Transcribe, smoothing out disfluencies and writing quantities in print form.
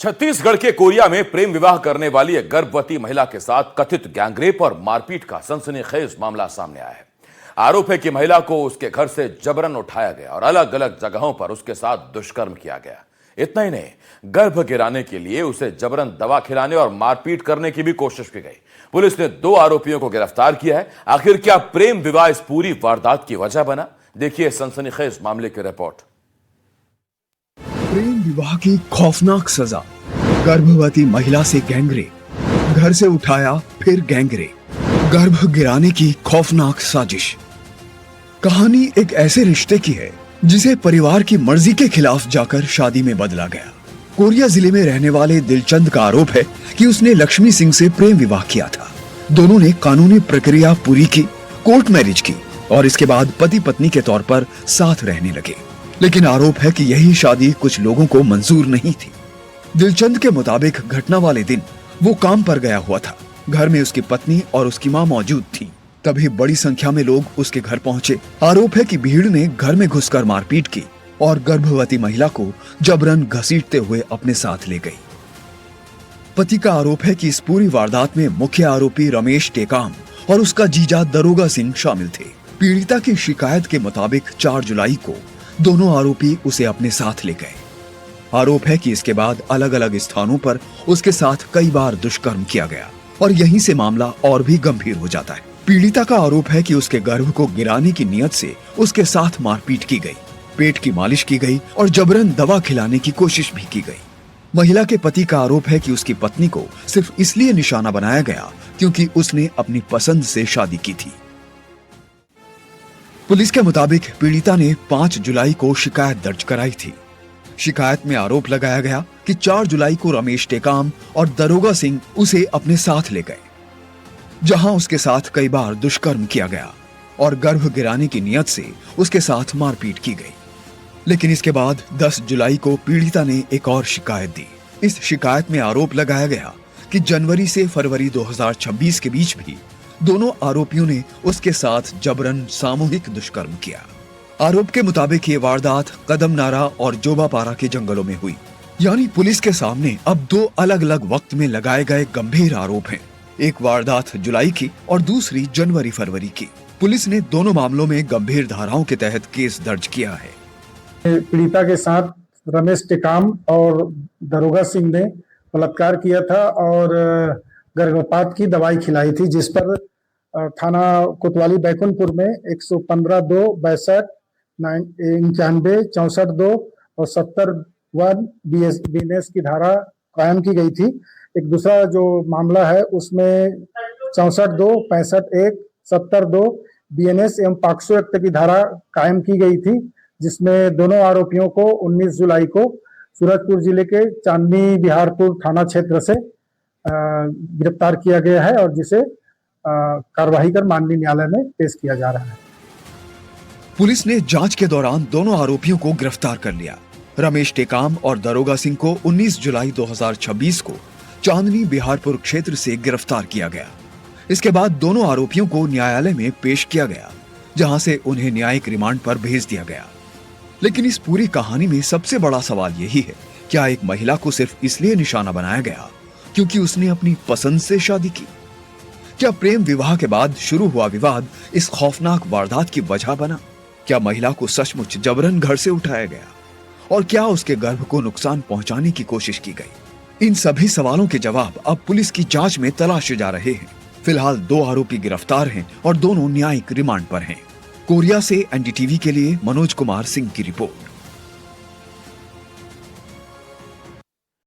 छत्तीसगढ़ के कोरिया में प्रेम विवाह करने वाली एक गर्भवती महिला के साथ कथित गैंगरेप और मारपीट का सनसनीखेज मामला सामने आया है। आरोप है कि महिला को उसके घर से जबरन उठाया गया और अलग अलग जगहों पर उसके साथ दुष्कर्म किया गया। इतना ही नहीं, गर्भ गिराने के लिए उसे जबरन दवा खिलाने और मारपीट करने की भी कोशिश की गई। पुलिस ने 2 आरोपियों को गिरफ्तार किया है। आखिर क्या प्रेम विवाह इस पूरी वारदात की वजह बना? देखिए सनसनीखेज मामले की रिपोर्ट। प्रेम विवाह की खौफनाक सजा, गर्भवती महिला से गैंगरेप, घर से उठाया फिर गैंगरेप, गर्भ गिराने की खौफनाक साजिश। कहानी एक ऐसे रिश्ते की है जिसे परिवार की मर्जी के खिलाफ जाकर शादी में बदला गया। कोरिया जिले में रहने वाले दिलचंद का आरोप है कि उसने लक्ष्मी सिंह से प्रेम विवाह किया था। दोनों ने कानूनी प्रक्रिया पूरी की, कोर्ट मैरिज की और इसके बाद पति पत्नी के तौर पर साथ रहने लगे। लेकिन आरोप है कि यही शादी कुछ लोगों को मंजूर नहीं थी। दिलचंद के मुताबिक घटना वाले दिन वो काम पर गया हुआ था। घर में उसकी पत्नी और उसकी मां मौजूद थी। तभी बड़ी संख्या में लोग उसके घर पहुंचे। आरोप है कि भीड़ ने घर में घुसकर मारपीट की और गर्भवती महिला को जबरन घसीटते हुए अपने साथ ले गई। पति का आरोप है कि इस पूरी वारदात में मुख्य आरोपी रमेश टेकाम और उसका जीजा दरोगा सिंह शामिल थे। पीड़िता की शिकायत के मुताबिक 4 जुलाई को दोनों आरोपी उसे अपने साथ ले गए। आरोप है कि इसके बाद अलग अलग स्थानों पर उसके साथ कई बार दुष्कर्म किया गया और यहीं से मामला और भी गंभीर हो जाता है। पीड़िता का आरोप है कि उसके गर्भ को गिराने की नियत से उसके साथ मारपीट की गई, पेट की मालिश की गई और जबरन दवा खिलाने की कोशिश भी की गई। महिला के पति का आरोप है कि उसकी पत्नी को सिर्फ इसलिए निशाना बनाया गया क्योंकि उसने अपनी पसंद से शादी की थी। पुलिस के मुताबिक पीड़िता ने 5 जुलाई को शिकायत दर्ज कराई थी। शिकायत में आरोप लगाया गया कि 4 जुलाई को रमेश टेकाम और दरोगा सिंह उसे अपने साथ ले गए, जहां उसके साथ कई बार दुष्कर्म किया गया और गर्भ गिराने की नियत से उसके साथ मारपीट की गई। लेकिन इसके बाद 10 जुलाई को पीड़िता ने एक और शिकायत दी। इस शिकायत में आरोप लगाया गया कि जनवरी से फरवरी 2026 के बीच भी दोनों आरोपियों ने उसके साथ जबरन सामूहिक दुष्कर्म किया। आरोप के मुताबिक ये वारदात कदम नारा और जोबापारा के जंगलों में हुई। यानी पुलिस के सामने अब 2 अलग अलग वक्त में लगाए गए गंभीर आरोप हैं। एक वारदात जुलाई की और दूसरी जनवरी फरवरी की। पुलिस ने दोनों मामलों में गंभीर धाराओं के तहत केस दर्ज किया है। पीड़िता के साथ रमेश टेकाम और दरोगा सिंह ने बलात्कार किया था और गर्भपात की दवाई खिलाई थी, जिस पर थाना कोतवाली बैकुंठपुर में 115(2), 62, 91, 64(2) और 70(1) बीएनएस की धारा कायम की गई थी। एक दूसरा जो मामला है उसमें 64(2), 65(1), 70(2) बीएनएस एवं पॉक्सो एक्ट की धारा कायम की गई थी, जिसमें दोनों आरोपियों को 19 जुलाई को सूरजपुर जिले के चांदनी बिहारपुर थाना क्षेत्र से गिरफ्तार किया गया है और जिसे कार्रवाई कर माननीय न्यायालय में पेश किया जा रहा है। पुलिस ने जांच के दौरान दोनों आरोपियों को गिरफ्तार कर लिया। रमेश टेकाम और दरोगा सिंह को 19 जुलाई 2026 को चांदनी बिहारपुर क्षेत्र से गिरफ्तार किया गया। इसके बाद दोनों आरोपियों को न्यायालय में पेश किया गया, जहां से उन्हें न्यायिक रिमांड पर भेज दिया गया। लेकिन इस पूरी कहानी में सबसे बड़ा सवाल यही है, क्या एक महिला को सिर्फ इसलिए निशाना बनाया गया क्योंकि उसने अपनी पसंद से शादी की? क्या प्रेम विवाह के बाद शुरू हुआ विवाद इस खौफनाक वारदात की वजह बना? क्या महिला को सचमुच जबरन घर से उठाया गया और क्या उसके गर्भ को नुकसान पहुंचाने की कोशिश की गई? इन सभी सवालों के जवाब अब पुलिस की जांच में तलाशे जा रहे हैं। फिलहाल 2 आरोपी गिरफ्तार हैं और दोनों न्यायिक रिमांड पर हैं। कोरिया से एनडीटीवी के लिए मनोज कुमार सिंह की रिपोर्ट।